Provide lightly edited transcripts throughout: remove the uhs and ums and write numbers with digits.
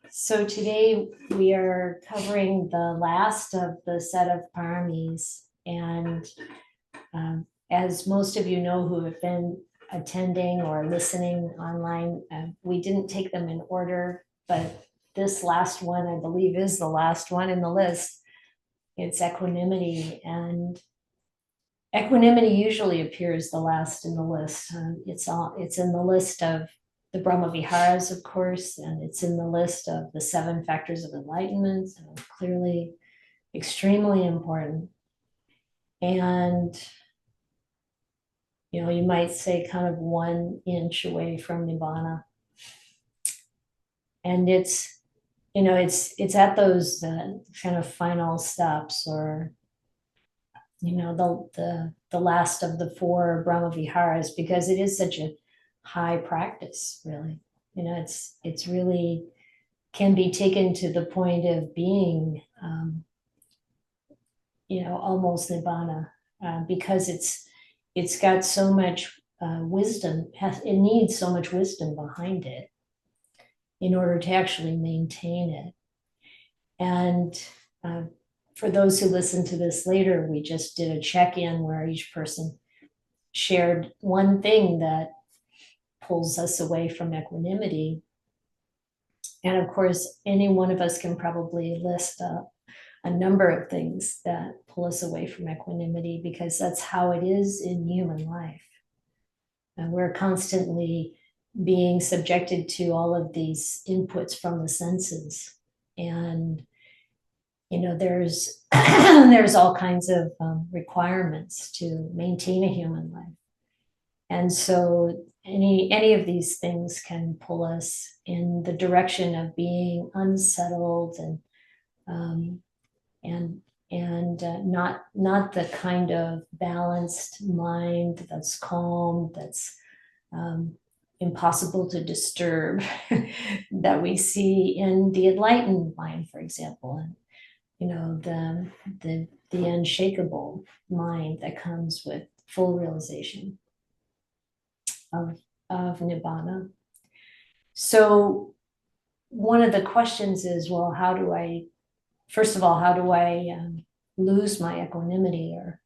So today we are covering the last of the set of paramis. And as most of you know who have been attending or listening online, we didn't take them in order, but this last one, I believe, is the last one in the list. It's equanimity. And equanimity usually appears the last in the list. It's in the list of the Brahma Viharas, of course, and it's in the list of the 7 factors of enlightenment, so clearly extremely important. And, you might say kind of 1 inch away from Nibbana. And it's at those kind of final steps, or the last of the 4 Brahma Viharas, because it is such a high practice, really. It's really can be taken to the point of being, almost Nibbana, because it's got so much wisdom. It needs so much wisdom behind it in order to actually maintain it. And for those who listen to this later, we just did a check-in where each person shared one thing that pulls us away from equanimity. And of course, any one of us can probably list a number of things that pull us away from equanimity, because that's how it is in human life. And we're constantly being subjected to all of these inputs from the senses. And there's there's all kinds of requirements to maintain a human life. And so any of these things can pull us in the direction of being unsettled and not the kind of balanced mind that's calm, that's impossible to disturb that we see in the enlightened mind, for example. And the unshakable mind that comes with full realization of Nibbana. So one of the questions is, well, first of all, how do I lose my equanimity, or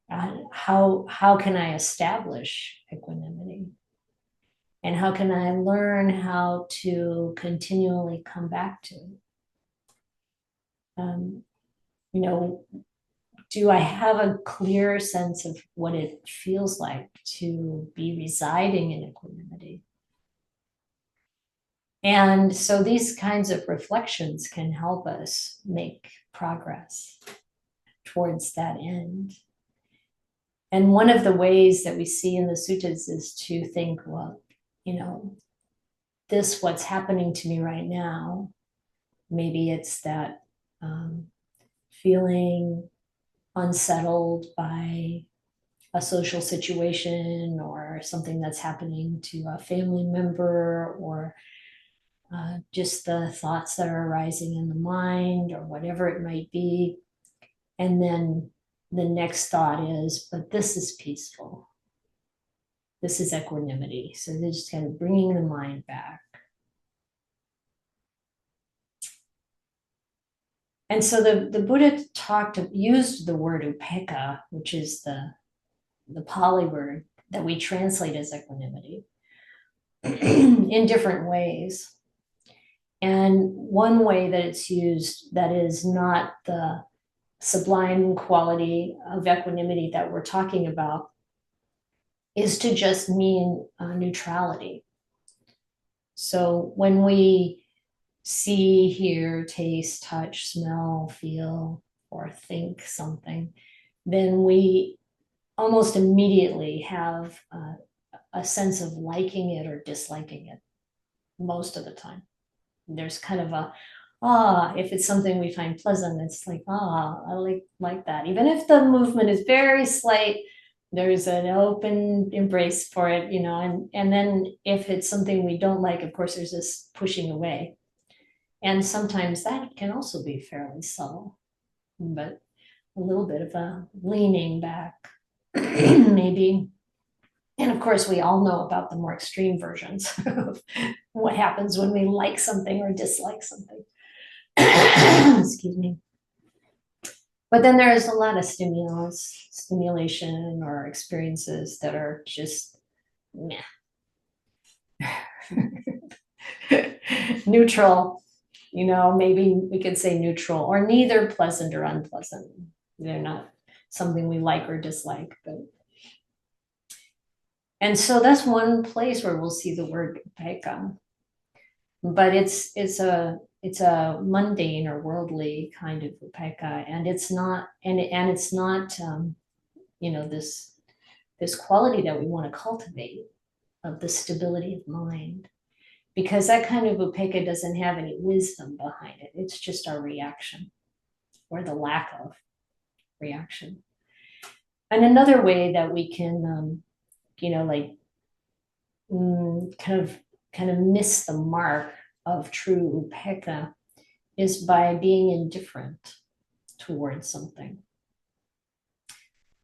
how can I establish equanimity? And how can I learn how to continually come back to it? Do I have a clear sense of what it feels like to be residing in equanimity? And so these kinds of reflections can help us make progress towards that end. And one of the ways that we see in the suttas is to think, well, this, what's happening to me right now, maybe it's that feeling unsettled by a social situation, or something that's happening to a family member, or just the thoughts that are arising in the mind, or whatever it might be. And then the next thought is, but this is peaceful. This is equanimity. So they're just kind of bringing the mind back. And so the Buddha used the word Upekkha, which is the Pali word that we translate as equanimity, in different ways. And one way that it's used that is not the sublime quality of equanimity that we're talking about is to just mean neutrality. So when we see, hear, taste, touch, smell, feel, or think something, then we almost immediately have a sense of liking it or disliking it most of the time. There's kind of if it's something we find pleasant, it's like, I like that. Even if the movement is very slight, there's an open embrace for it, and then if it's something we don't like, of course, there's this pushing away. And sometimes that can also be fairly subtle, but a little bit of a leaning back, maybe. And of course, we all know about the more extreme versions of what happens when we like something or dislike something. Excuse me. But then there's a lot of stimulation or experiences that are just meh. Neutral, maybe we could say neutral, or neither pleasant or unpleasant. They're not something we like or dislike, but. And so that's one place where we'll see the word upekkha. But it's a mundane or worldly kind of upekkha, and it's not this quality that we want to cultivate of the stability of mind, because that kind of upekkha doesn't have any wisdom behind it. It's just our reaction or the lack of reaction. And another way that we can, kind of miss the mark of true upekkha is by being indifferent towards something.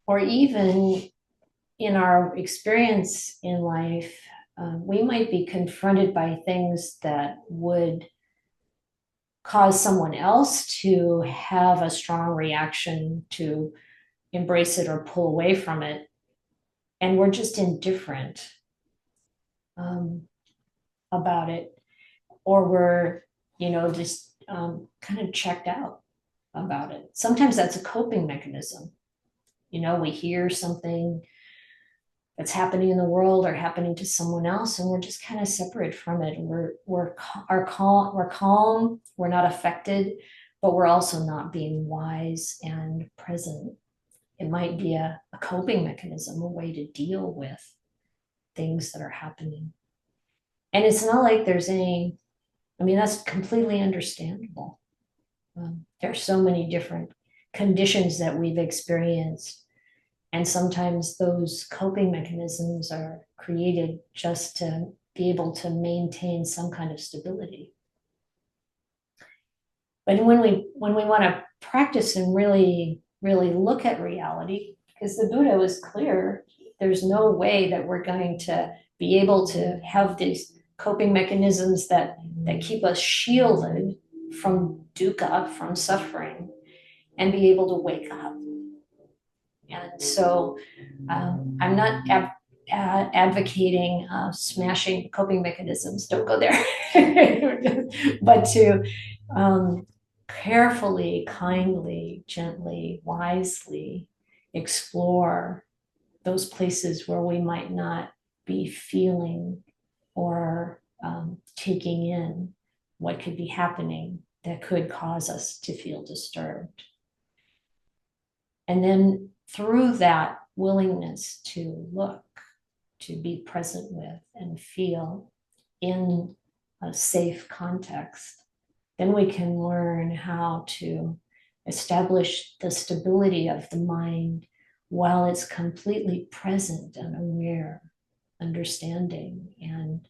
Or even in our experience in life, we might be confronted by things that would cause someone else to have a strong reaction to embrace it or pull away from it. And we're just indifferent about it, or we're, just kind of checked out about it. Sometimes that's a coping mechanism. We hear something that's happening in the world or happening to someone else, and we're just kind of separate from it. We're calm, we're not affected, but we're also not being wise and present. It might be a coping mechanism, a way to deal with things that are happening. And it's not like there's that's completely understandable. There are so many different conditions that we've experienced. And sometimes those coping mechanisms are created just to be able to maintain some kind of stability. But when we want to practice and really, really look at reality, because the Buddha was clear, there's no way that we're going to be able to have these coping mechanisms that keep us shielded from dukkha, from suffering, and be able to wake up. And so I'm not advocating smashing coping mechanisms, don't go there, but to carefully, kindly, gently, wisely explore those places where we might not be feeling or taking in what could be happening that could cause us to feel disturbed. And then through that willingness to look, to be present with and feel in a safe context, then we can learn how to establish the stability of the mind while it's completely present and aware, understanding, and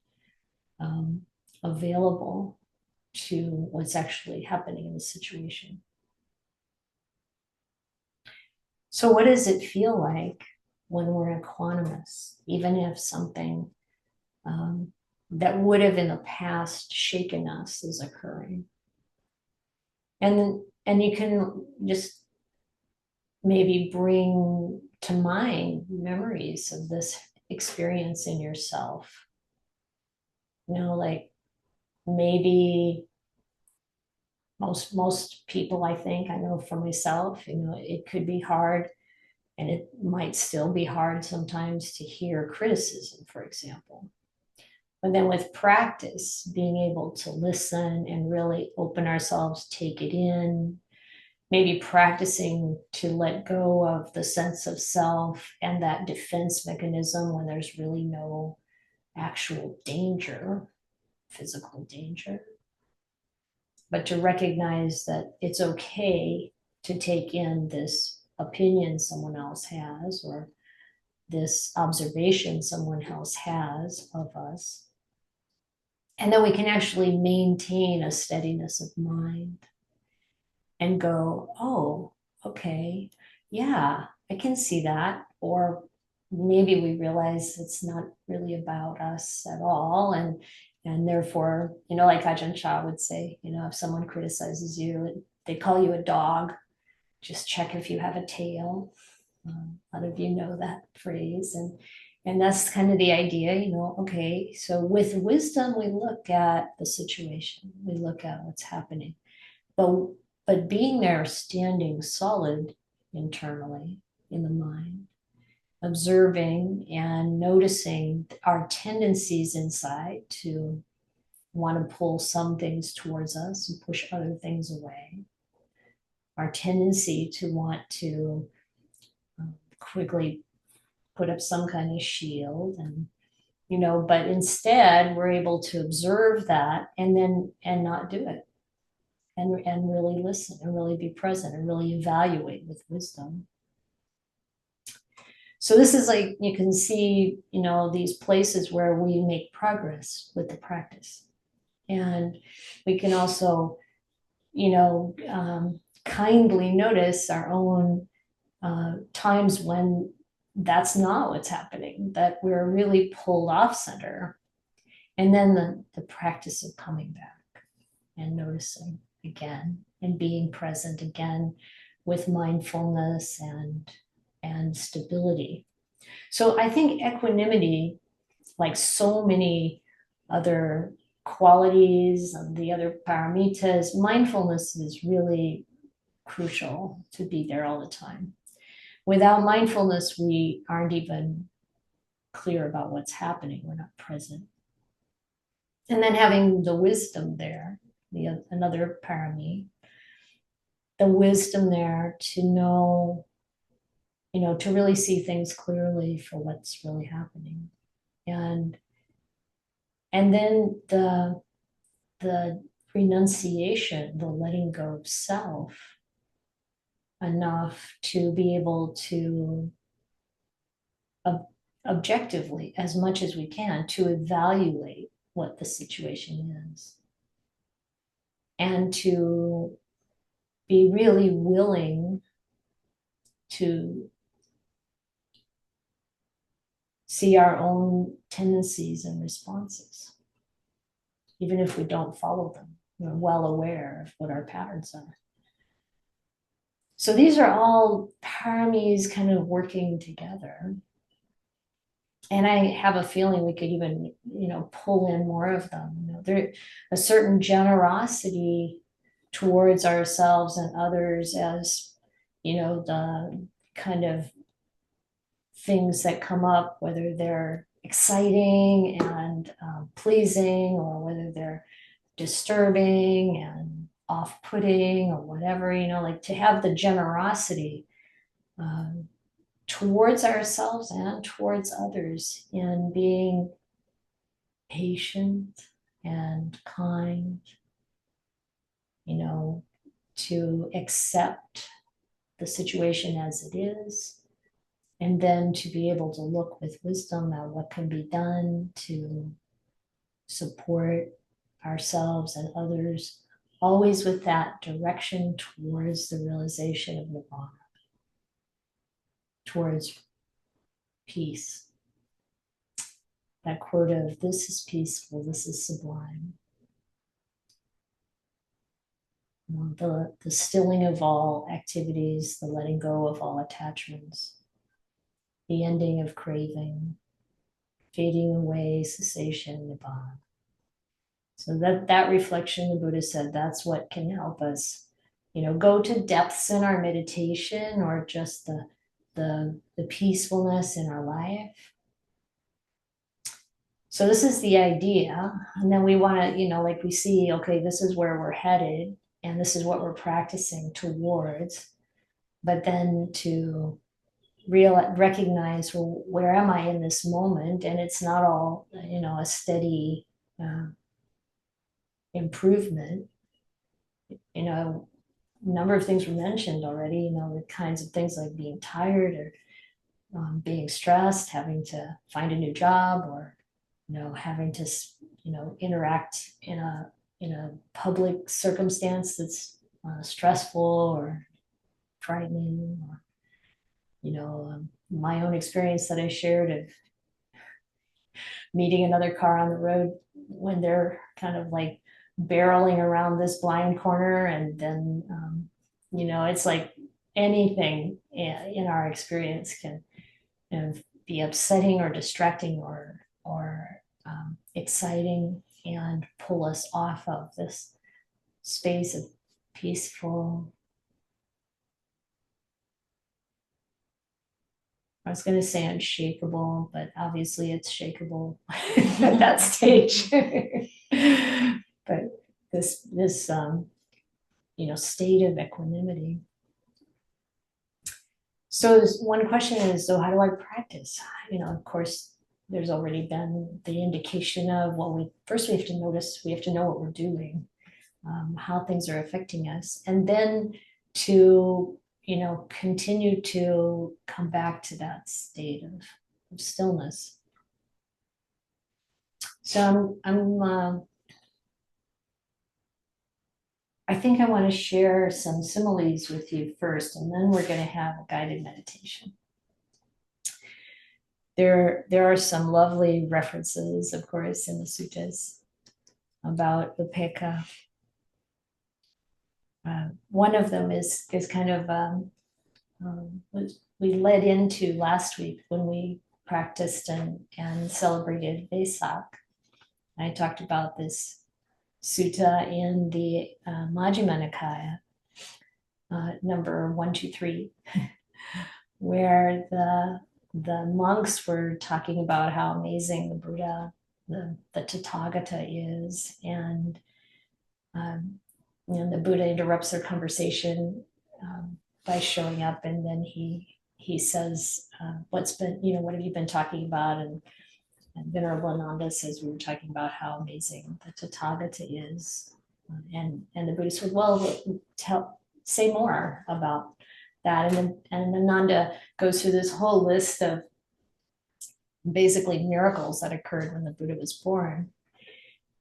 available to what's actually happening in the situation. So what does it feel like when we're equanimous, even if something that would have in the past shaken us is occurring? And you can just maybe bring to mind memories of this experience in yourself. Like maybe most people, I think, I know for myself, it could be hard, and it might still be hard sometimes to hear criticism, for example. But then with practice, being able to listen and really open ourselves, take it in, maybe practicing to let go of the sense of self and that defense mechanism when there's really no actual danger, physical danger. But to recognize that it's okay to take in this opinion someone else has, or this observation someone else has of us. And then we can actually maintain a steadiness of mind and go, oh, okay, yeah, I can see that. Or maybe we realize it's not really about us at all. And therefore, like Ajahn Chah would say, if someone criticizes you, they call you a dog, just check if you have a tail. A lot of you know that phrase. And that's kind of the idea, okay, so with wisdom, we look at the situation, we look at what's happening. But being there, standing solid internally in the mind, observing and noticing our tendencies inside to want to pull some things towards us and push other things away. Our tendency to want to quickly put up some kind of shield, and but instead we're able to observe that and not do it, and really listen and really be present and really evaluate with wisdom. So this is like, you can see, these places where we make progress with the practice. And we can also, kindly notice our own times when that's not what's happening, that we're really pulled off center. And then the practice of coming back and noticing again and being present again with mindfulness and stability. So I think equanimity, like so many other qualities of the other paramitas, mindfulness is really crucial to be there all the time. Without mindfulness, we aren't even clear about what's happening. We're not present. And then having the wisdom there, another parami, the wisdom there to know, to really see things clearly for what's really happening. And then the renunciation, the letting go of self, enough to be able to objectively, as much as we can, to evaluate what the situation is, and to be really willing to see our own tendencies and responses, even if we don't follow them. We're well aware of what our patterns are. So these are all paramis kind of working together. And I have a feeling we could even, pull in more of them. There's a certain generosity towards ourselves and others as, the kind of things that come up, whether they're exciting and pleasing, or whether they're disturbing and off-putting or whatever, like to have the generosity towards ourselves and towards others in being patient and kind, to accept the situation as it is, and then to be able to look with wisdom at what can be done to support ourselves and others, always with that direction towards the realization of nirvana, towards peace. That quote of, this is peaceful, this is sublime. The stilling of all activities, the letting go of all attachments, the ending of craving, fading away, cessation, nibbana. So that reflection, the Buddha said, that's what can help us, go to depths in our meditation, or just the peacefulness in our life. So this is the idea. And then we want to, like we see, okay, this is where we're headed and this is what we're practicing towards. But then to recognize, well, where am I in this moment? And it's not all, a steady improvement. A number of things were mentioned already, the kinds of things like being tired, or being stressed, having to find a new job, or having to interact in a public circumstance that's stressful or frightening, my own experience that I shared of meeting another car on the road when they're kind of like barreling around this blind corner, and then it's like anything in our experience can be upsetting or distracting or exciting and pull us off of this space of peaceful. I was going to say unshakable, but obviously it's shakeable at that stage. But this state of equanimity. So one question is, so how do I practice? Of course, there's already been the indication of, well, we have to notice, we have to know what we're doing, how things are affecting us, and then to continue to come back to that state of stillness. So I think I want to share some similes with you first, and then we're going to have a guided meditation. There are some lovely references, of course, in the suttas about Upekkha. One of them is kind of we led into last week when we practiced and celebrated Vesak. I talked about this sutta in the Majjhima Nikaya, number 123, where the monks were talking about how amazing the Buddha, the Tathagata is, and the Buddha interrupts their conversation by showing up, and then he says, what have you been talking about? And Venerable Ananda says, we were talking about how amazing the Tathagata is. And the Buddha said, well, say more about that. And Ananda goes through this whole list of basically miracles that occurred when the Buddha was born.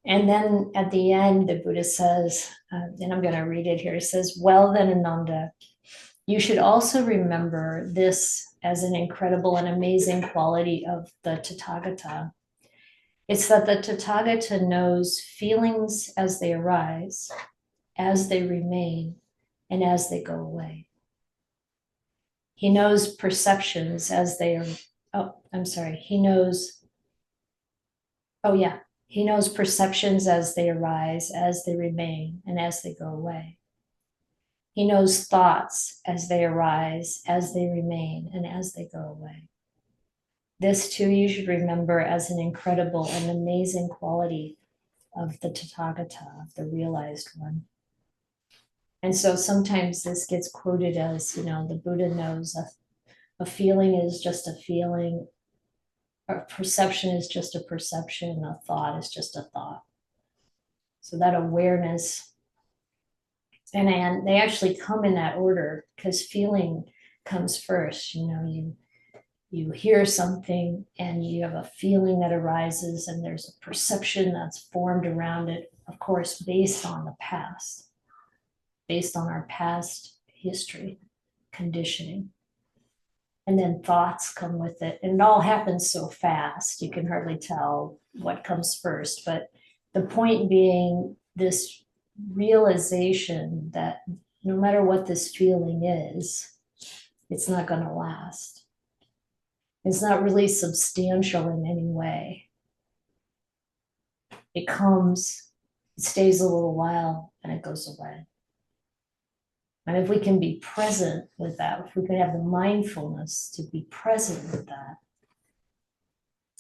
And then at the end, the Buddha says, and I'm going to read it here, it says, well then, Ananda, you should also remember this as an incredible and amazing quality of the Tathagata. It's that the Tathagata knows feelings as they arise, as they remain, and as they go away. He knows perceptions as they are, he knows perceptions as they arise, as they remain, and as they go away. He knows thoughts as they arise, as they remain, and as they go away. This too you should remember as an incredible and amazing quality of the Tathagata, of the realized one. And so sometimes this gets quoted as, the Buddha knows a feeling is just a feeling, a perception is just a perception, a thought is just a thought. So that awareness, and they actually come in that order because feeling comes first. You hear something and you have a feeling that arises, and there's a perception that's formed around it, of course, based on the past, based on our past history, conditioning. And then thoughts come with it, and it all happens so fast, you can hardly tell what comes first. But the point being, this realization that no matter what this feeling is, it's not going to last. It's not really substantial in any way. It comes, it stays a little while, and it goes away. And if we can be present with that, if we can have the mindfulness to be present with that,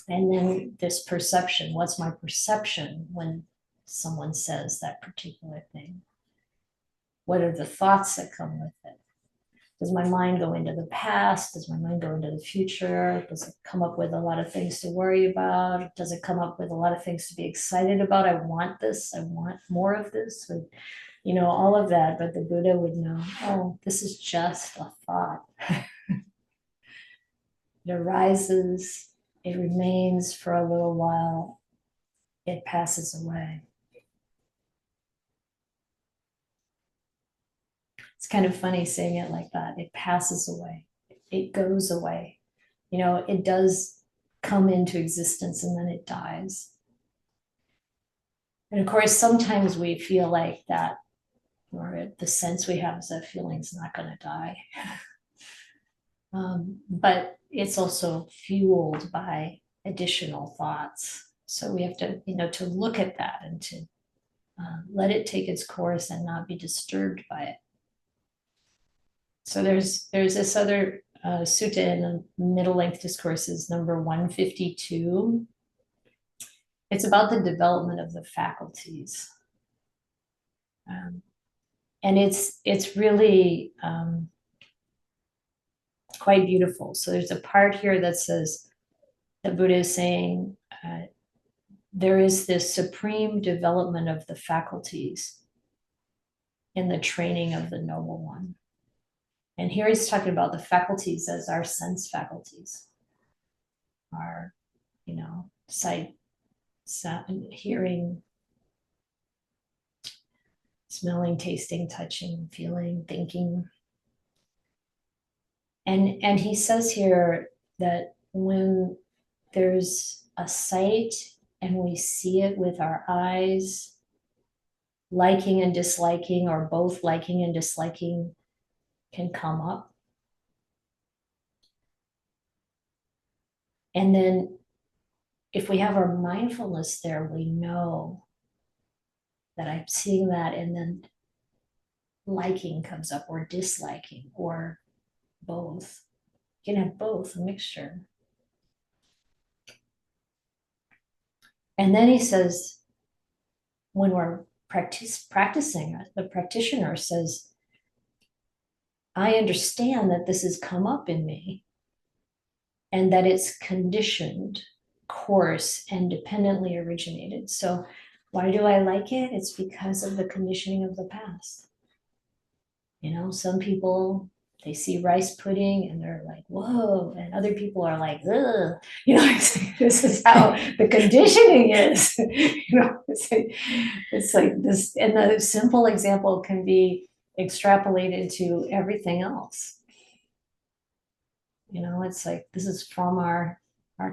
and then this perception, what's my perception when someone says that particular thing? What are the thoughts that come with it? Does my mind go into the past? Does my mind go into the future? Does it come up with a lot of things to worry about? Does it come up with a lot of things to be excited about? I want this, I want more of this, all of that. But the Buddha would know, oh, this is just a thought. It arises, it remains for a little while, it passes away. It's kind of funny saying it like that. It passes away. it goes away. It does come into existence and then it dies. And of course, sometimes we feel like that, or the sense we have is that feeling's not going to die. But it's also fueled by additional thoughts. So we have to look at that and to let it take its course and not be disturbed by it. So there's this other sutta in the middle length discourses, number 152. It's about the development of the faculties. And it's really quite beautiful. So there's a part here that says, the Buddha is saying, there is this supreme development of the faculties in the training of the Noble One. And here he's talking about the faculties as our sense faculties, our, sight, sound, hearing, smelling, tasting, touching, feeling, thinking. And he says here that when there's a sight and we see it with our eyes, liking and disliking, or both liking and disliking, can come up. And then if we have our mindfulness there, we know that I'm seeing that, and then liking comes up, or disliking, or both. You can have both, a mixture. And then he says, when we're practicing, the practitioner says, I understand that this has come up in me and that it's conditioned, coarse, and dependently originated. So why do I like it? It's because of the conditioning of the past. Some people, they see rice pudding and they're like, whoa. And other people are like, ugh. This is how the conditioning is. It's like this. And the simple example can be extrapolated to everything else. It's like, this is from our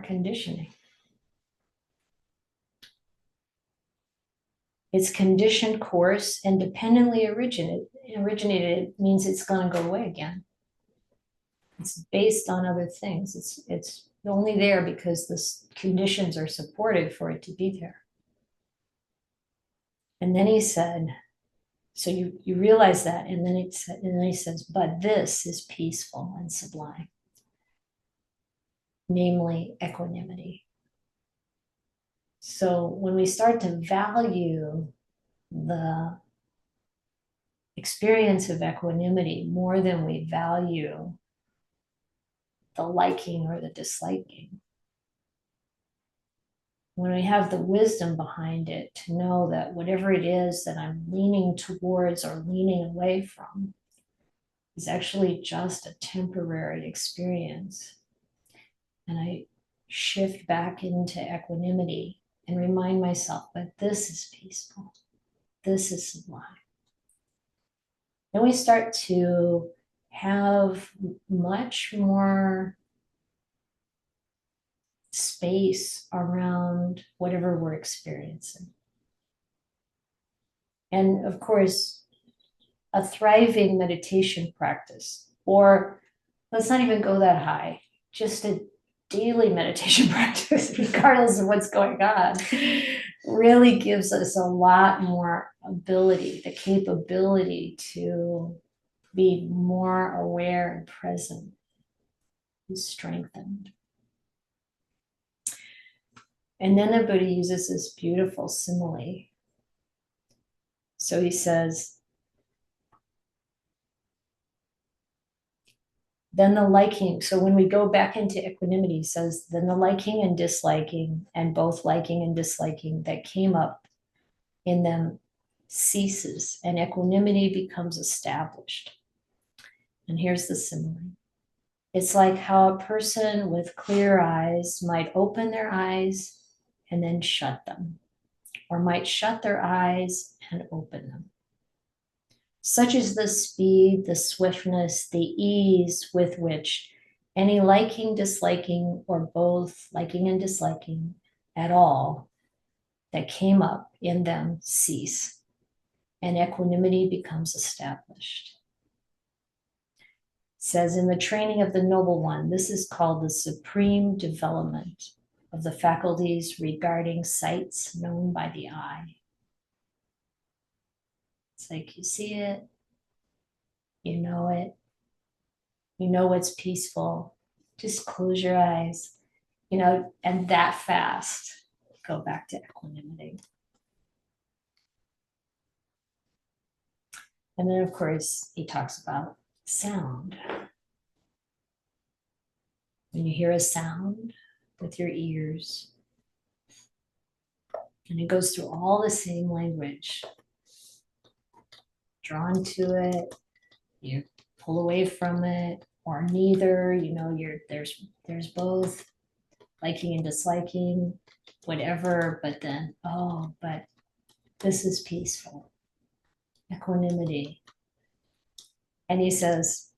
conditioning. It's conditioned, coarse, and dependently originated means it's going to go away again. It's based on other things. It's only there because the conditions are supportive for it to be there. And then he said, so you realize that, and then he says, but this is peaceful and sublime, namely equanimity. So when we start to value the experience of equanimity more than we value the liking or the disliking, when we have the wisdom behind it to know that whatever it is that I'm leaning towards or leaning away from is actually just a temporary experience, and I shift back into equanimity and remind myself that this is peaceful, this is sublime. Then we start to have much more space around whatever we're experiencing. And of course, a thriving meditation practice, or let's not even go that high, just a daily meditation practice, regardless of what's going on, really gives us a lot more ability, the capability to be more aware and present and strengthened. And then the Buddha uses this beautiful simile. So he says, then the liking, so when we go back into equanimity, he says, then the liking and disliking, and both liking and disliking that came up in them ceases, and equanimity becomes established. And here's the simile. It's like how a person with clear eyes might open their eyes and then shut them, or might shut their eyes and open them. Such is the speed, the swiftness, the ease with which Any liking, disliking, or both liking and disliking at all that came up in them cease, and equanimity becomes established. It says in the training of the noble one, this is called the supreme development of the faculties regarding sights known by the eye. It's like you see it, you know it's peaceful. Just close your eyes, and that fast, go back to equanimity. And then, of course, he talks about sound. When you hear a sound with your ears, and it goes through all the same language, drawn to it, you pull away from it, or neither, there's both liking and disliking, whatever, but then, but this is peaceful, equanimity. And he says,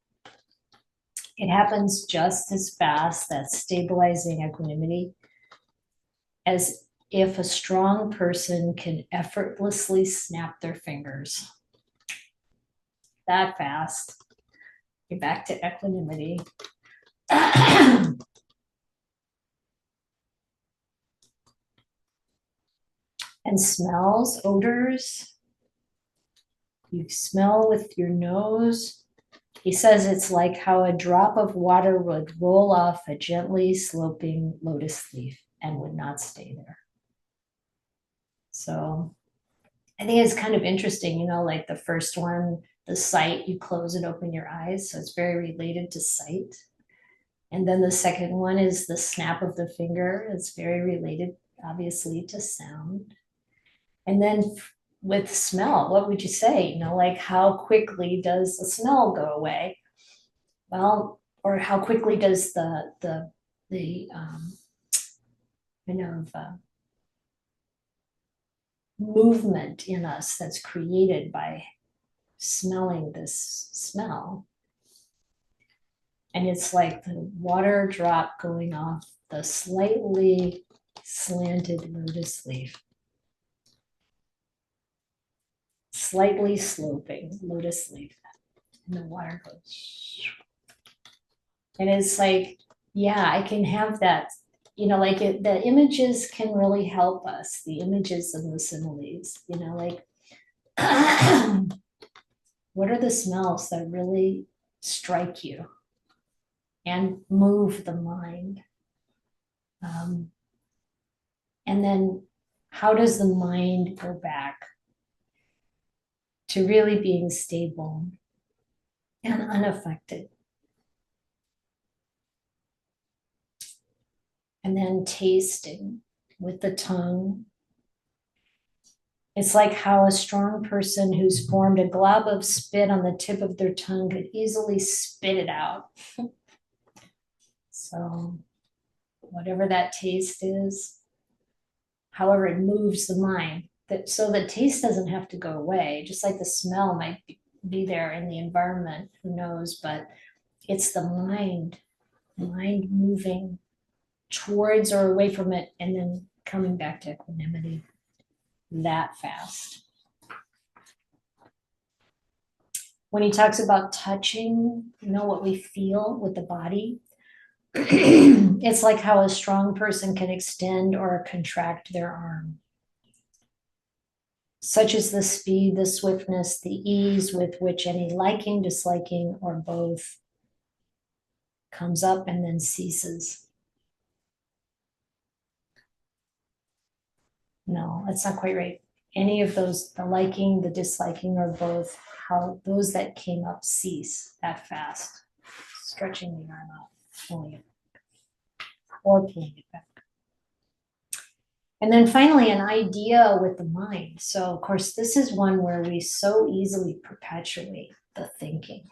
it happens just as fast, that stabilizing equanimity, as if a strong person can effortlessly snap their fingers. That fast. You're back to equanimity. And smells, odors. You smell with your nose. He says it's like how a drop of water would roll off a gently sloping lotus leaf and would not stay there. So I think it's kind of interesting, like the first one, the sight, you close and open your eyes. So it's very related to sight. And then the second one is the snap of the finger. It's very related, obviously, to sound. And then with smell, what would you say? Like how quickly does the smell go away? Well, or how quickly does the movement in us that's created by smelling this smell. And it's like the water drop going off the slightly slanted lotus leaf. Slightly sloping lotus leaf. And the water goes. And it's like, yeah, I can have that, the images can really help us, the images and the similes, like, what are the smells that really strike you and move the mind? And then how does the mind go back to really being stable and unaffected? And then tasting with the tongue. It's like how a strong person who's formed a glob of spit on the tip of their tongue could easily spit it out. So whatever that taste is, however it moves the mind, so the taste doesn't have to go away, just like the smell might be there in the environment, who knows, but it's the mind moving towards or away from it and then coming back to equanimity that fast. When he talks about touching, what we feel with the body, it's like how a strong person can extend or contract their arm. Such is the speed, the swiftness, the ease with which any liking, disliking, or both comes up and then ceases. No, that's not quite right. Any of those, the liking, the disliking, or both, how those that came up cease that fast. Stretching the arm out, pulling it back, or pulling it back. And then finally, an idea with the mind. So, of course, this is one where we so easily perpetuate the thinking.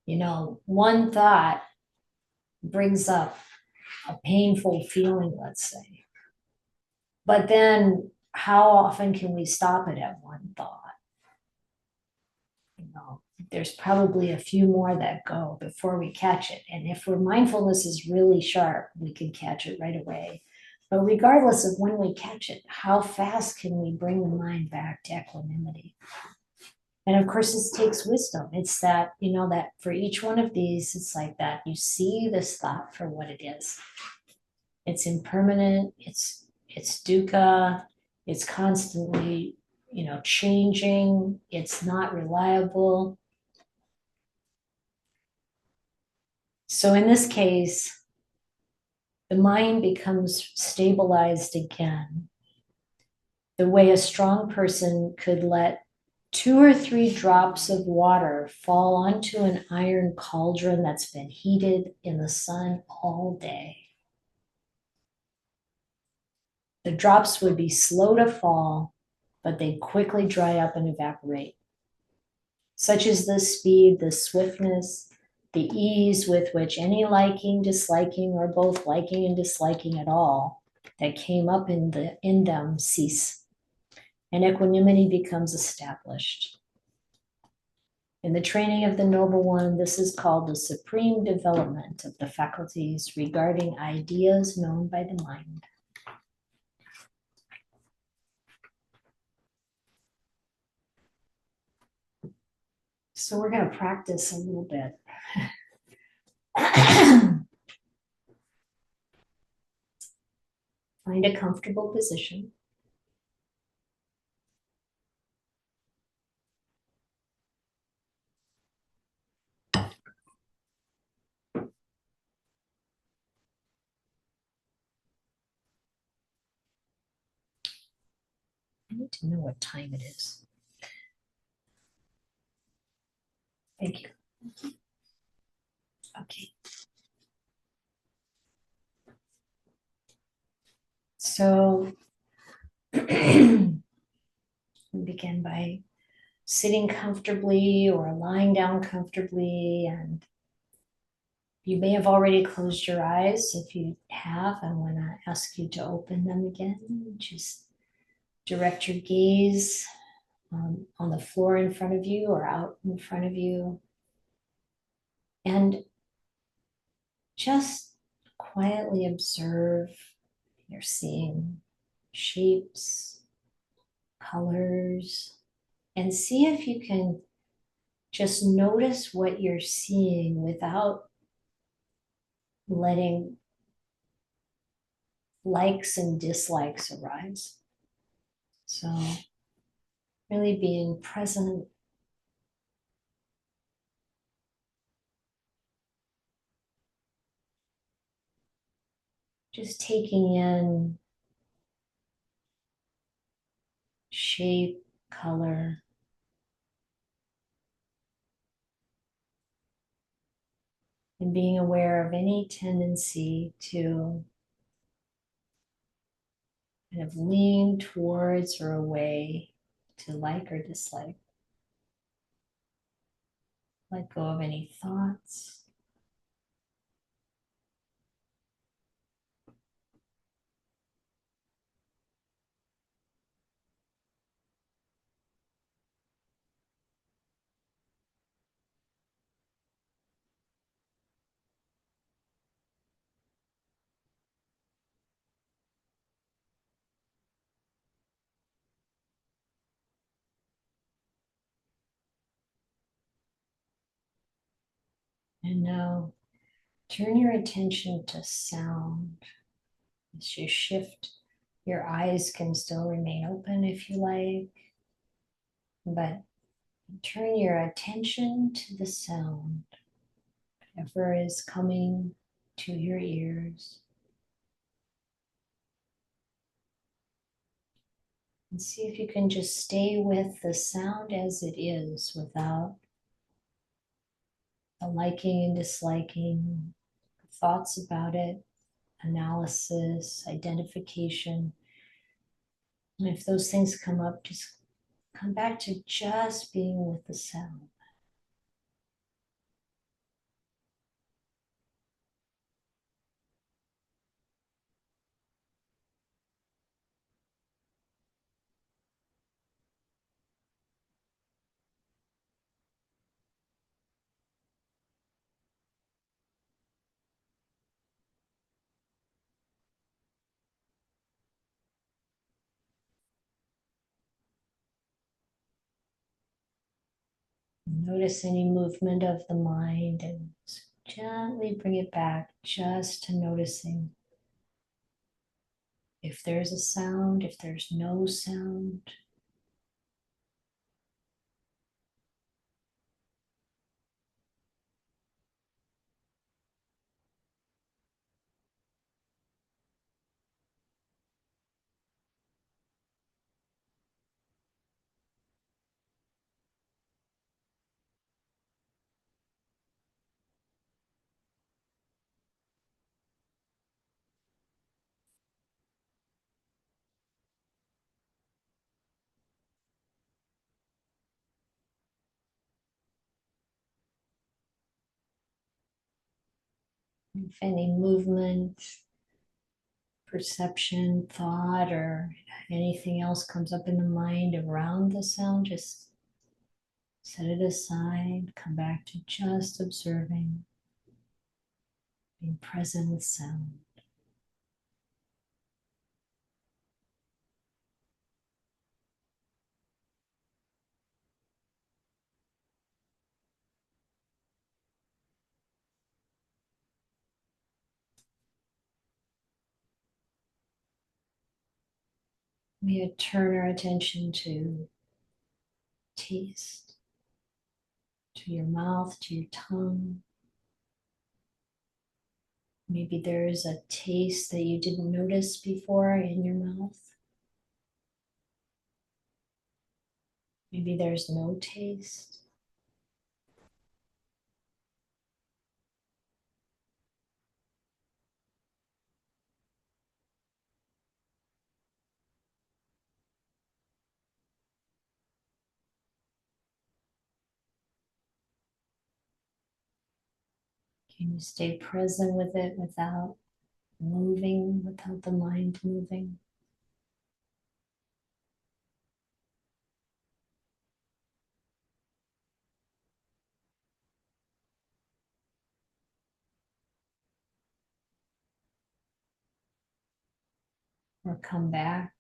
One thought brings up a painful feeling, let's say. But then how often can we stop it at one thought? There's probably a few more that go before we catch it. And if our mindfulness is really sharp, we can catch it right away. But regardless of when we catch it, how fast can we bring the mind back to equanimity? And of course, this takes wisdom. It's that, that for each one of these, it's like that. You see this thought for what it is. It's impermanent, it's dukkha, it's constantly, changing, it's not reliable. So in this case, the mind becomes stabilized again, the way a strong person could let 2 or 3 drops of water fall onto an iron cauldron that's been heated in the sun all day. The drops would be slow to fall, but they'd quickly dry up and evaporate. Such is the speed, the swiftness, the ease with which any liking, disliking, or both liking and disliking at all that came up in them cease, and equanimity becomes established. In the training of the Noble One, this is called the supreme development of the faculties regarding ideas known by the mind. So we're going to practice a little bit. Find a comfortable position. I need to know what time it is. Thank you. Okay. So we begin by sitting comfortably or lying down comfortably. And you may have already closed your eyes. If you have, I want to ask you to open them again. Just direct your gaze on the floor in front of you or out in front of you. And just quietly observe. You're seeing shapes, colors, and see if you can just notice what you're seeing without letting likes and dislikes arise. So, really being present. Just taking in shape, color, and being aware of any tendency to kind of lean towards or away, to like or dislike. Let go of any thoughts. And now turn your attention to sound. As you shift, your eyes can still remain open if you like, but turn your attention to the sound, whatever is coming to your ears. And see if you can just stay with the sound as it is without the liking and disliking, thoughts about it, analysis, identification. And if those things come up, just come back to just being with the sound. Notice any movement of the mind and gently bring it back just to noticing if there's a sound, if there's no sound. If any movement, perception, thought, or anything else comes up in the mind around the sound, just set it aside, come back to just observing, being present with sound. We turn our attention to taste, to your mouth, to your tongue. Maybe there is a taste that you didn't notice before in your mouth. Maybe there's no taste. Can you stay present with it without moving, without the mind moving? Or come back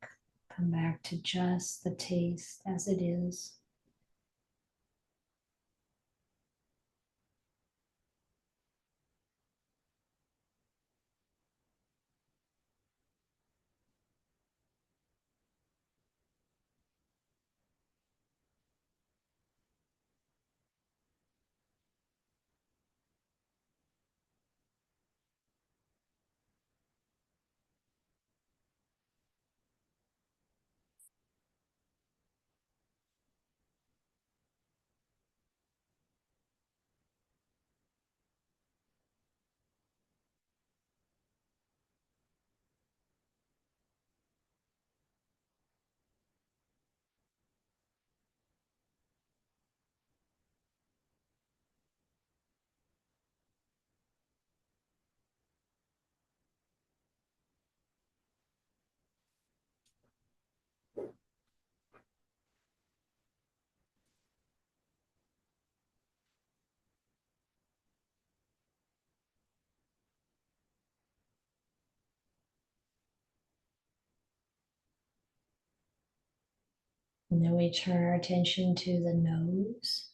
to just the taste as it is. And then we turn our attention to the nose.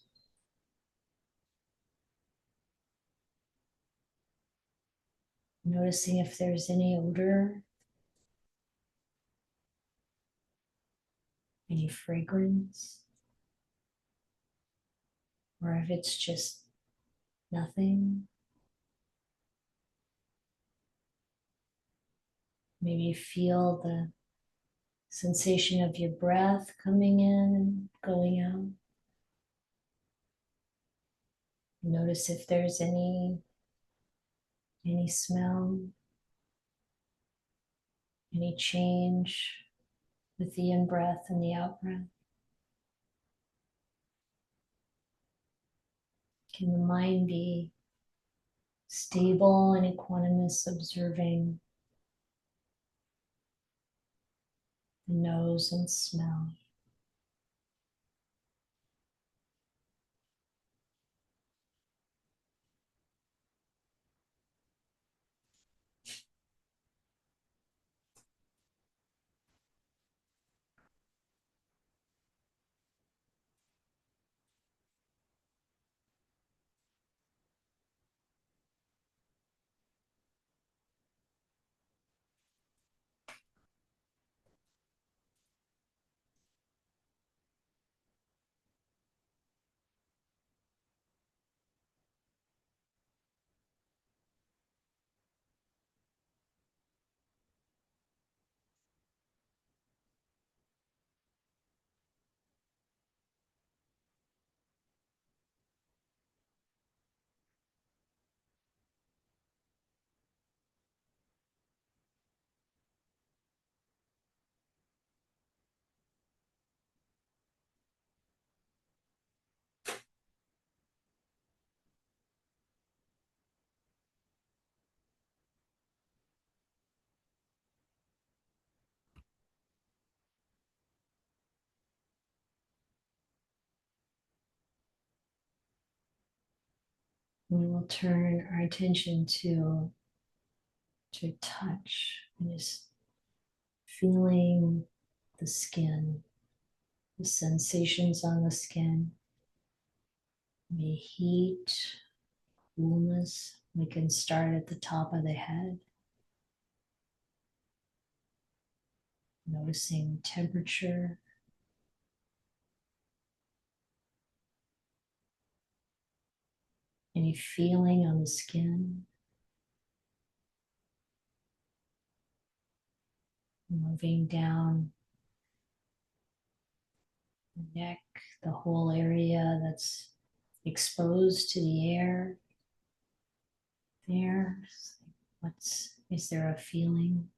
Noticing if there's any odor, any fragrance, or if it's just nothing. Maybe feel the sensation of your breath coming in and going out. Notice if there's any smell, any change with the in-breath and the out-breath. Can the mind be stable and equanimous, observing the nose and smell? We will turn our attention to touch and just feeling the skin, the sensations on the skin, the heat, coolness. We can start at the top of the head, noticing temperature. Any feeling on the skin. Moving down the neck, the whole area that's exposed to the air. There, is there a feeling?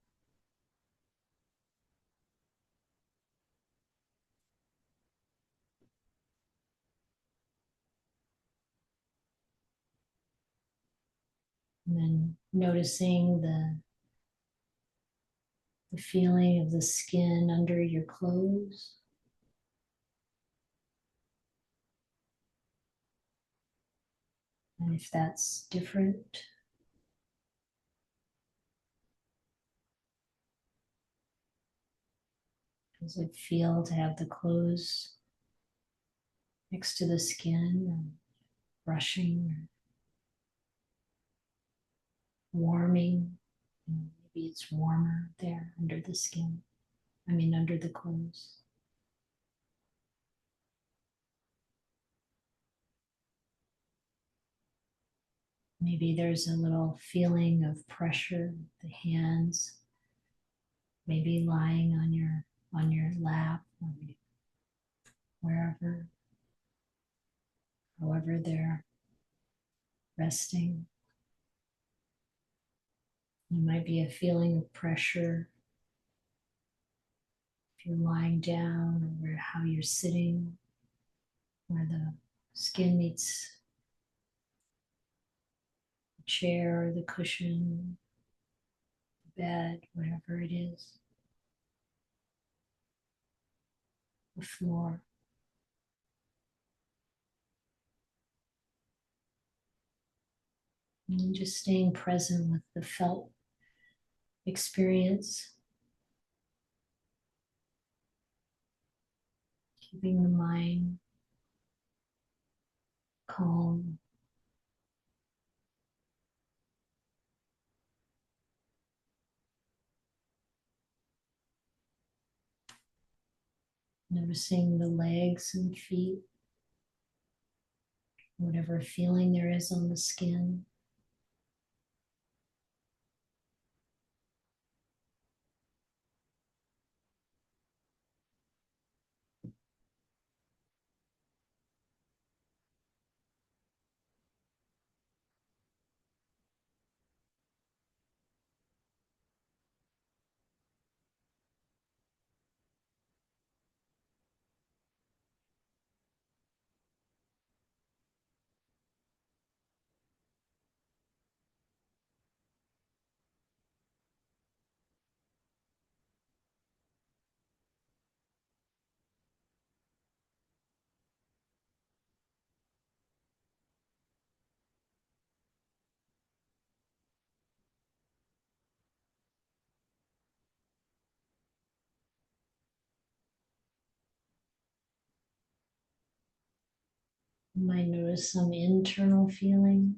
And then noticing the feeling of the skin under your clothes. And if that's different, does it feel to have the clothes next to the skin, or brushing, or warming? Maybe it's warmer there under the skin. Under the clothes. Maybe there's a little feeling of pressure, the hands maybe lying on your lap, or wherever, however they're resting. There might be a feeling of pressure if you're lying down, or where, how you're sitting, where the skin meets the chair or the cushion, the bed, whatever it is, the floor. And just staying present with the felt experience, keeping the mind calm. Noticing the legs and feet, whatever feeling there is on the skin. You might notice some internal feeling,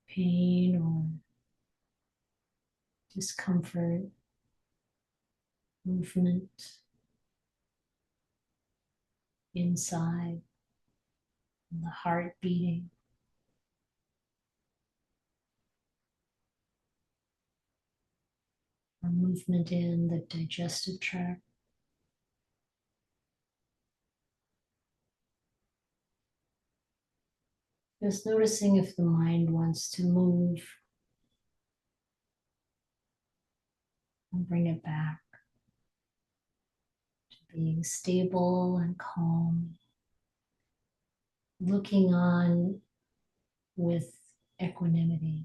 pain or discomfort, movement inside, and the heart beating, or movement in the digestive tract. Just noticing if the mind wants to move, and bring it back to being stable and calm, looking on with equanimity.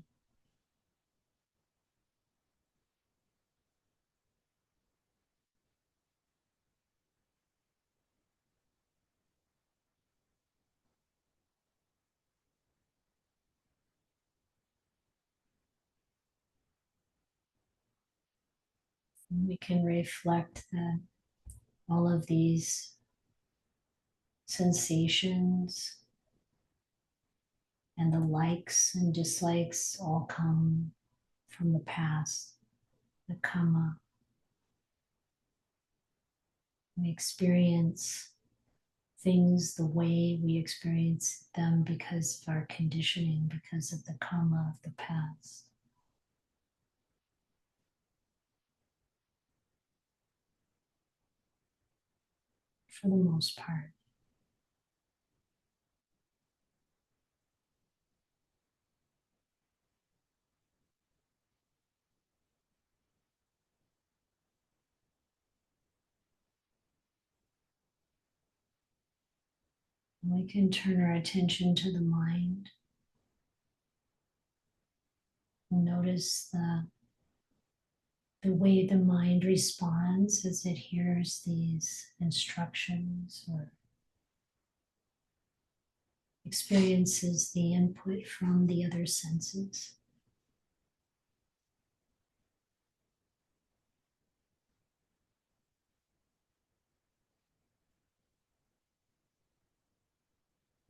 We can reflect that all of these sensations and the likes and dislikes all come from the past, the karma. We experience things the way we experience them because of our conditioning, because of the karma of the past. For the most part. We can turn our attention to the mind. Notice the way the mind responds as it hears these instructions or experiences the input from the other senses.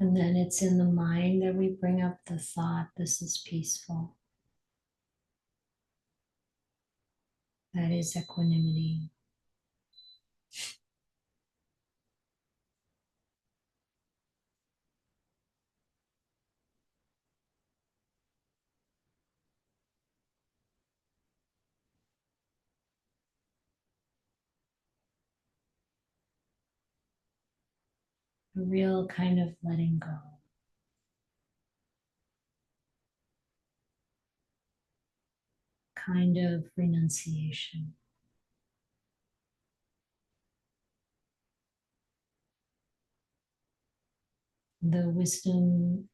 And then it's in the mind that we bring up the thought, this is peaceful. That is equanimity. A real kind of letting go. Kind of renunciation. The wisdom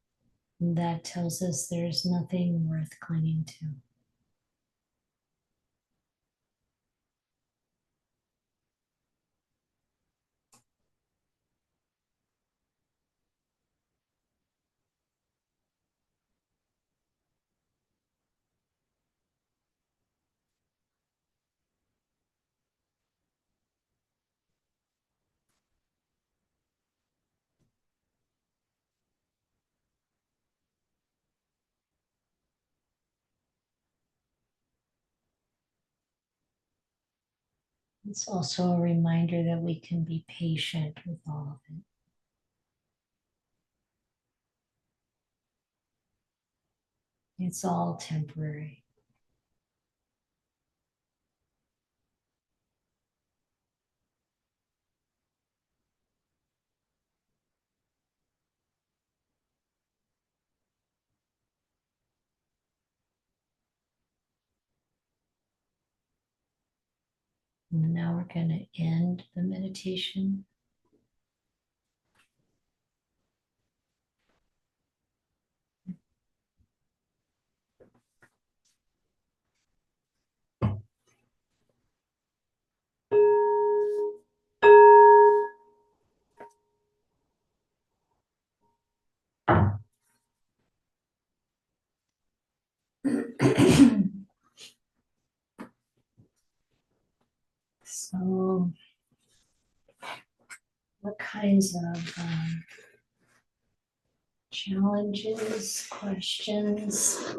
that tells us there's nothing worth clinging to. It's also a reminder that we can be patient with all of it. It's all temporary. And now we're going to end the meditation. So, what kinds of challenges, questions,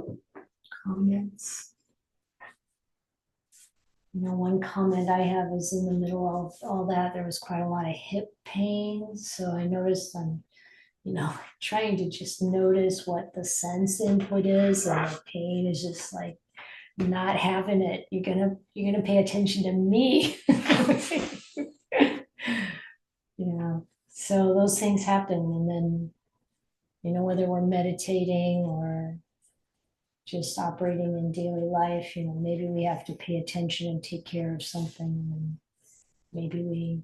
comments? One comment I have is in the middle of all that, there was quite a lot of hip pain. So I noticed I'm, trying to just notice what the sense input is, and the pain is just like not having it. You're gonna pay attention to me. So those things happen, and then whether we're meditating or just operating in daily life, maybe we have to pay attention and take care of something, and maybe we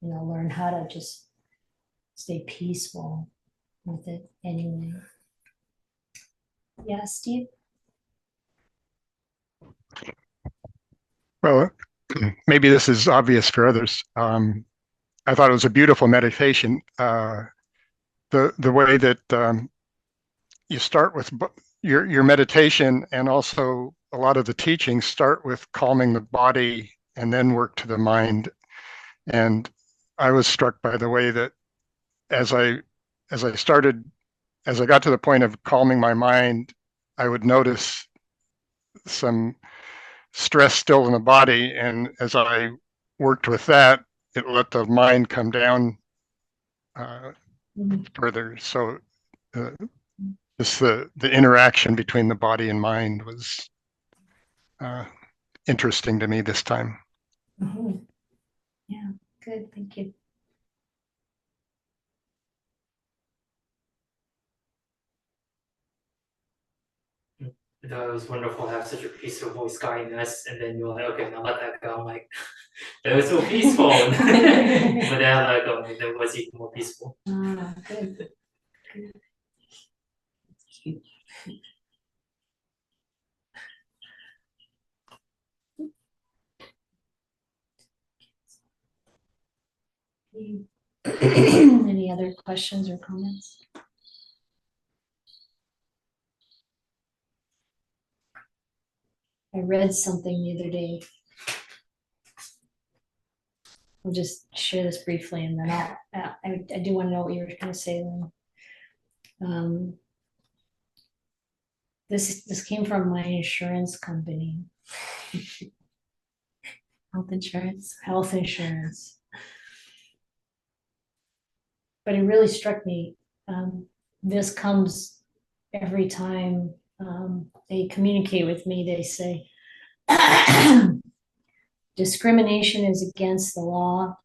learn how to just stay peaceful with it anyway. Yeah, Steve? Well, maybe this is obvious for others. I thought it was a beautiful meditation. The way that you start with your meditation, and also a lot of the teachings start with calming the body and then work to the mind. And I was struck by the way that as I as I started as I got to the point of calming my mind, I would notice some stress still in the body, and as I worked with that, it let the mind come down further. So uh, just the interaction between the body and mind was interesting to me this time. Mhm. Yeah, good, thank you. I thought it was wonderful to have such a peaceful voice guiding us, and then you're like, okay, now let that go. I'm like, that was so peaceful. But then I let go, and then it was even more peaceful. Ah, good. Good. Any other questions or comments? I read something the other day. I'll just share this briefly and then I do want to know what you were going to say then. This came from my insurance company. Health insurance. But it really struck me. This comes every time they communicate with me. They say, discrimination is against the law.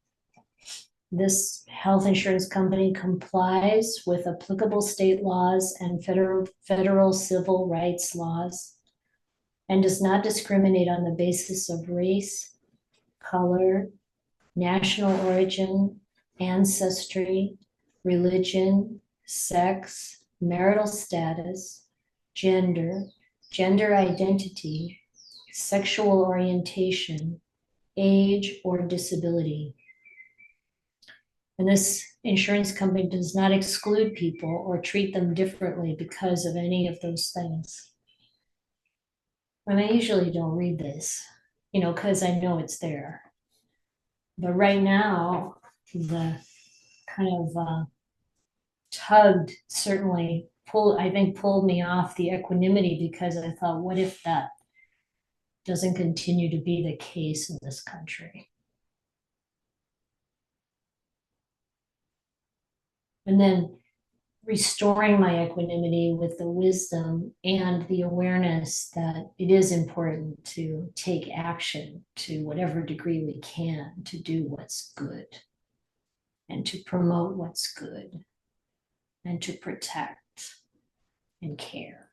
This health insurance company complies with applicable state laws and federal civil rights laws and does not discriminate on the basis of race, color, national origin, ancestry, religion, sex, marital status, gender identity, sexual orientation, age, or disability. And this insurance company does not exclude people or treat them differently because of any of those things. And I usually don't read this, because I know it's there. But right now, the kind of certainly pulled me off the equanimity, because I thought, what if that doesn't continue to be the case in this country? And then restoring my equanimity with the wisdom and the awareness that it is important to take action to whatever degree we can to do what's good and to promote what's good and to protect and care.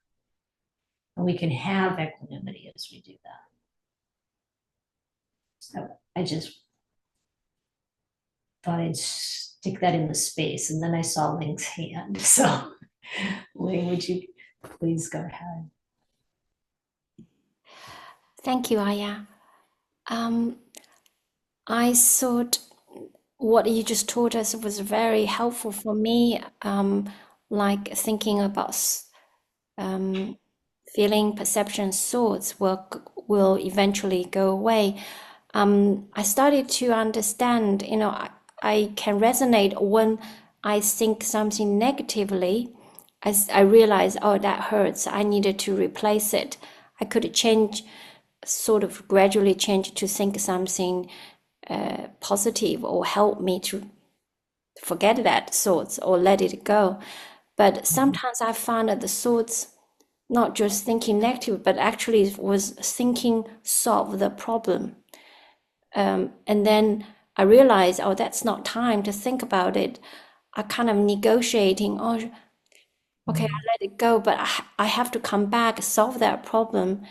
And we can have equanimity as we do that. So I just thought I'd stick that in the space, and then I saw Ling's hand. So Ling, would you please go ahead? Thank you, Ayya. I thought what you just told us was very helpful for me, like thinking about feeling, perception, thoughts will eventually go away. I started to understand, I can resonate when I think something negatively. As I realized, oh, that hurts, I needed to replace it. I could change, sort of gradually change to think something positive or help me to forget that thoughts or let it go. But sometimes I found that the thoughts, not just thinking negative, but actually was thinking solve the problem. And then I realized, oh, that's not time to think about it. I kind of negotiating, oh, okay, I let it go, but I have to come back, solve that problem.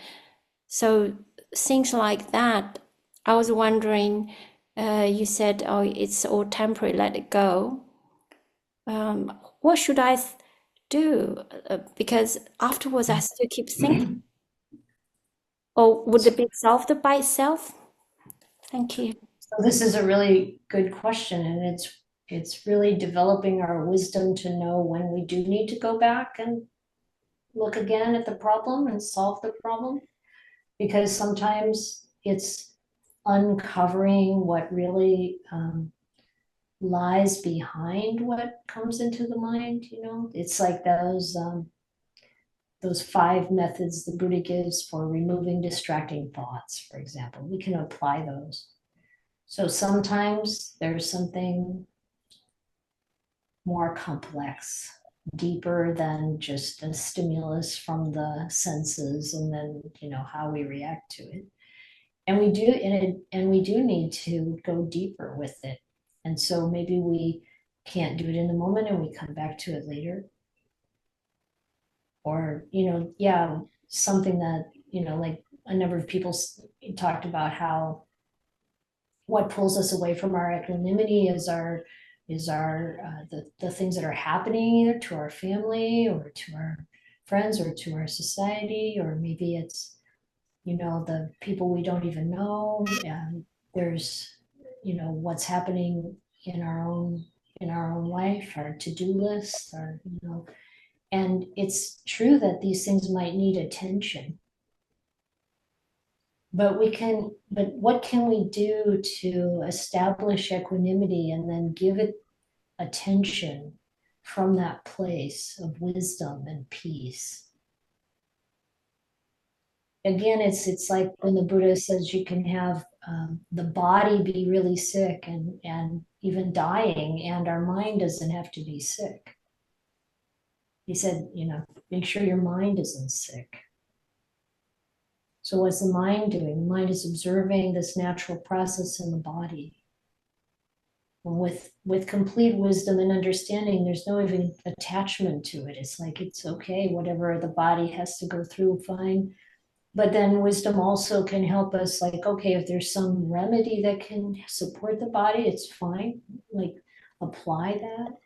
So things like that, I was wondering, you said, oh, it's all temporary, let it go. What should I do? Because afterwards I still keep thinking. Or would it be solved by itself? Thank you. So this is a really good question, and it's really developing our wisdom to know when we do need to go back and look again at the problem and solve the problem. because sometimes it's uncovering what really lies behind what comes into the mind, you know? It's like those 5 methods the Buddha gives for removing distracting thoughts, for example. We can apply those. So sometimes there's something more complex, deeper than just a stimulus from the senses and then, you know, how we react to it. And we do need to go deeper with it. And so maybe we can't do it in the moment and we come back to it later. Or, you know, yeah, something that, you know, like a number of people talked about how what pulls us away from our equanimity is the things that are happening either to our family or to our friends or to our society, or maybe it's, you know, the people we don't even know. And there's, you know, what's happening in our own life, our to-do list, or, you know, and it's true that these things might need attention. But what can we do to establish equanimity and then give it attention from that place of wisdom and peace? Again, it's like when the Buddha says you can have the body be really sick and even dying, and our mind doesn't have to be sick. He said, you know, make sure your mind isn't sick. So what's the mind doing? The mind is observing this natural process in the body. And with complete wisdom and understanding, there's no even attachment to it. It's like, it's okay, whatever the body has to go through, fine. But then wisdom also can help us, like, okay, if there's some remedy that can support the body, it's fine. Like, apply that.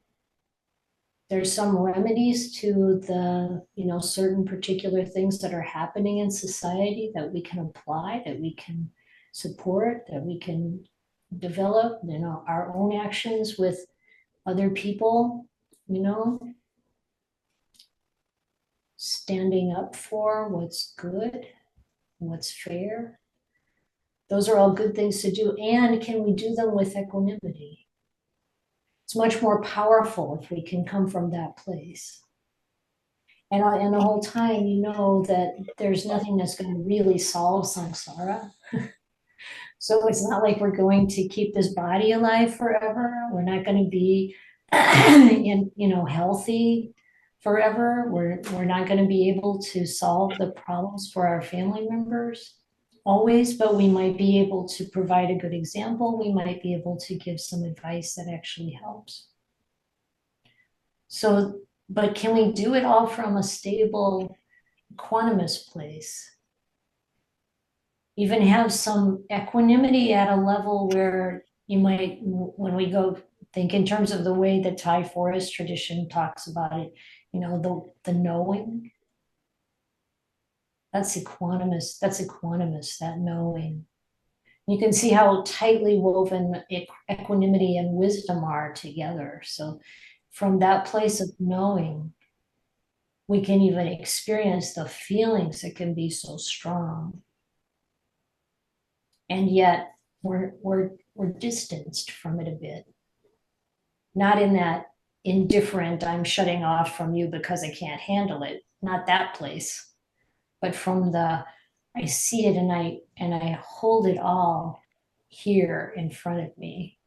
There's some remedies to the, you know, certain particular things that are happening in society that we can apply, that we can support, that we can develop, you know, our own actions with other people, you know, standing up for what's good, what's fair. Those are all good things to do. And can we do them with equanimity? It's much more powerful if we can come from that place. And the whole time, you know that there's nothing that's going to really solve samsara. So it's not like we're going to keep this body alive forever. We're not going to be, healthy forever. We're not going to be able to solve the problems for our family members always, but we might be able to provide a good example. We might be able to give some advice that actually helps. So, but can we do it all from a stable, equanimous place? Even have some equanimity at a level where you might, when we go think in terms of the way the Thai forest tradition talks about it, you know, the knowing. That's equanimous, that knowing. You can see how tightly woven equanimity and wisdom are together. So from that place of knowing, we can even experience the feelings that can be so strong. And yet we're distanced from it a bit. Not in that indifferent, I'm shutting off from you because I can't handle it. Not that place. But from the, I see it and I hold it all here in front of me.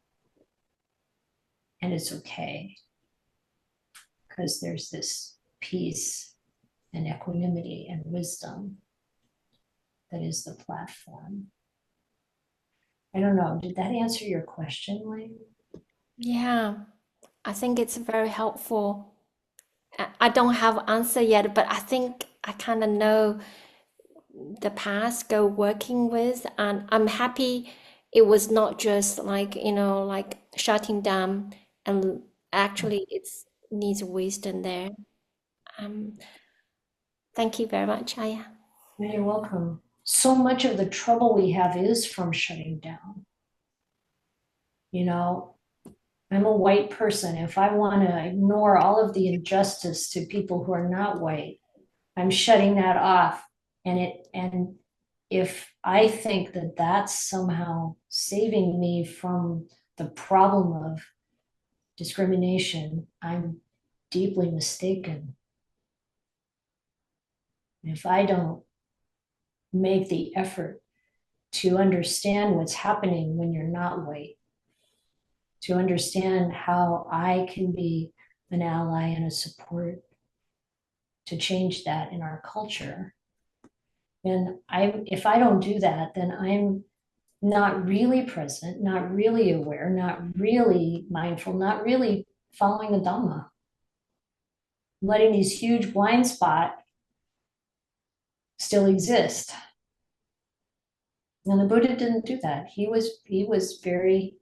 And it's okay. Because there's this peace and equanimity and wisdom that is the platform. I don't know, did that answer your question, Wayne? Yeah, I think it's very helpful. I don't have answer yet, but I think I kind of know the path go working with, and I'm happy it was not just like, like shutting down, and actually it needs wisdom there. Thank you very much, Ayya. You're welcome. So much of the trouble we have is from shutting down. You know, I'm a white person. If I want to ignore all of the injustice to people who are not white, I'm shutting that off. And if I think that that's somehow saving me from the problem of discrimination, I'm deeply mistaken. If I don't make the effort to understand what's happening when you're not white, to understand how I can be an ally and a support to change that in our culture, then if I don't do that, then I'm not really present, not really aware, not really mindful, not really following the Dhamma. Letting these huge blind spots still exist. And the Buddha didn't do that. He was very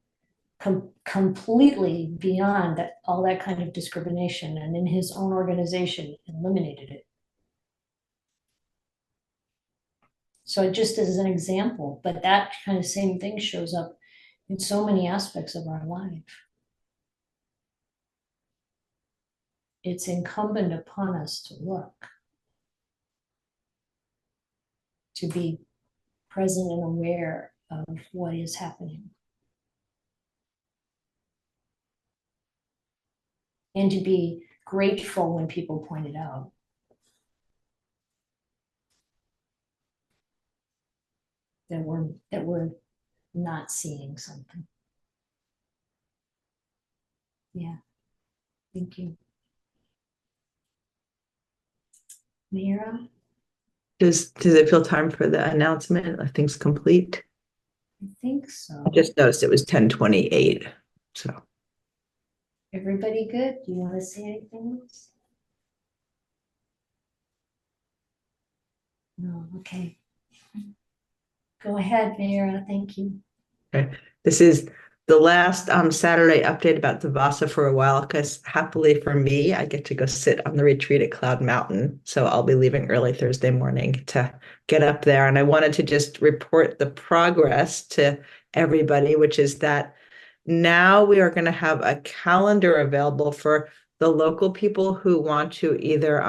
completely beyond that, all that kind of discrimination, and in his own organization eliminated it. So just as an example, but that kind of same thing shows up in so many aspects of our life. It's incumbent upon us to look, to be present and aware of what is happening, and to be grateful when people point it out. That we're not seeing something. Yeah, thank you. Mira? Does it feel time for the announcement? I think's complete. I think so. I just noticed it was 10:28. So Everybody good? Do you want to say anything else? No, okay. Go ahead, Mira. Thank you. okay. This is the last Saturday update about the Vasa for a while, because happily for me, I get to go sit on the retreat at Cloud Mountain. So I'll be leaving early Thursday morning to get up there. And I wanted to just report the progress to everybody, which is that now we are going to have a calendar available for the local people who want to either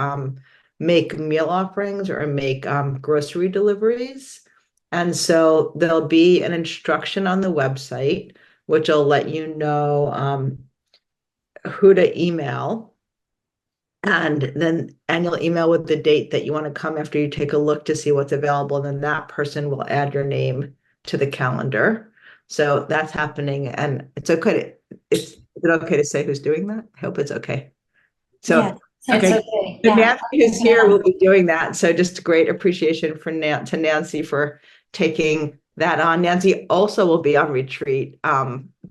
make meal offerings or make grocery deliveries. And so there'll be an instruction on the website, which will let you know who to email. And you'll email with the date that you want to come after you take a look to see what's available. And then that person will add your name to the calendar. So that's happening. And it's okay. Is it okay to say who's doing that? I hope it's okay. So, yeah, it's okay. So Yeah. Nancy, who's here, will be doing that. So just great appreciation for to Nancy for taking that on. Nancy also will be on retreat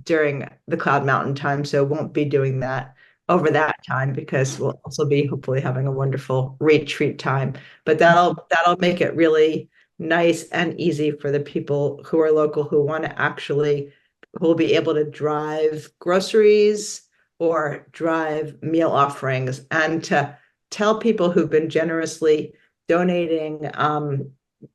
during the Cloud Mountain time, so won't be doing that over that time, because we'll also be hopefully having a wonderful retreat time. But that'll make it really nice and easy for the people who are local, who want to who will be able to drive groceries or drive meal offerings, and to tell people who've been generously donating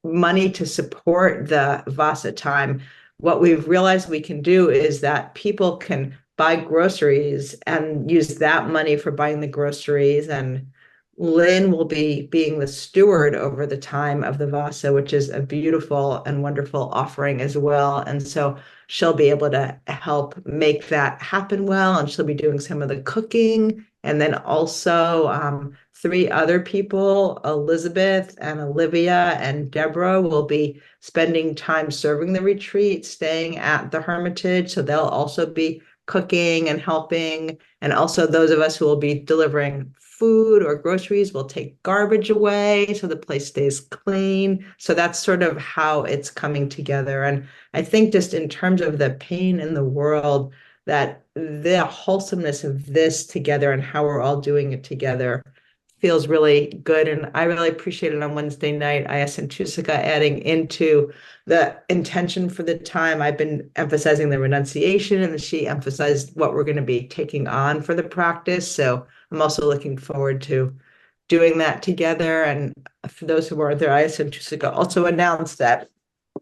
money to support the Vasa time. What we've realized we can do is that people can buy groceries and use that money for buying the groceries. And Lynn will be being the steward over the time of the Vasa, which is a beautiful and wonderful offering as well. And so she'll be able to help make that happen well. And she'll be doing some of the cooking. And then also 3 other people, Elizabeth and Olivia and Deborah, will be spending time serving the retreat, staying at the Hermitage. So they'll also be cooking and helping. And also those of us who will be delivering food or groceries will take garbage away so the place stays clean. So that's sort of how it's coming together. And I think just in terms of the pain in the world, that the wholesomeness of this together and how we're all doing it together feels really good. And I really appreciate it on Wednesday night. Ayya Santussikā adding into the intention for the time. I've been emphasizing the renunciation, and she emphasized what we're going to be taking on for the practice. So I'm also looking forward to doing that together. And for those who weren't there, Ayya Santussikā also announced that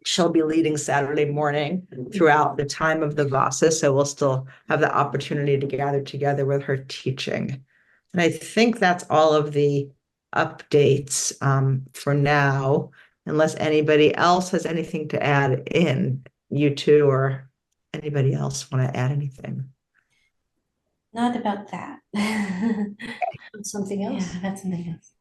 she'll be leading Saturday morning throughout the time of the Vasa. So we'll still have the opportunity to gather together with her teaching. And I think that's all of the updates for now. unless anybody else has anything to add in, you two or anybody else want to add anything? Not about that. Something else. Yeah, that's something else.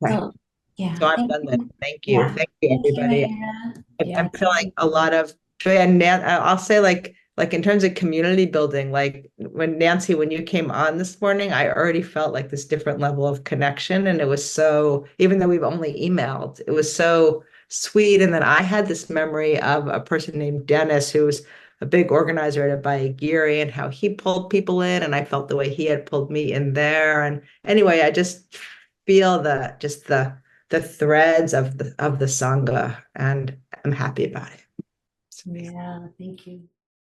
Okay. Well, Yeah. So I'm thank done then. you. Thank you. Yeah. Thank you, Thank you, everybody. Ayya. Yeah, I'm feeling a lot of joy, and I'll say like in terms of community building, like when Nancy, when you came on this morning, I already felt like this different level of connection, and it was so, even though we've only emailed, it was so sweet. And then I had this memory of a person named Dennis, who was a big organizer at Abhayagiri, and how he pulled people in, and I felt the way he had pulled me in there. And anyway, I just feel the threads of the Sangha, and I'm happy about it. Yeah, thank you.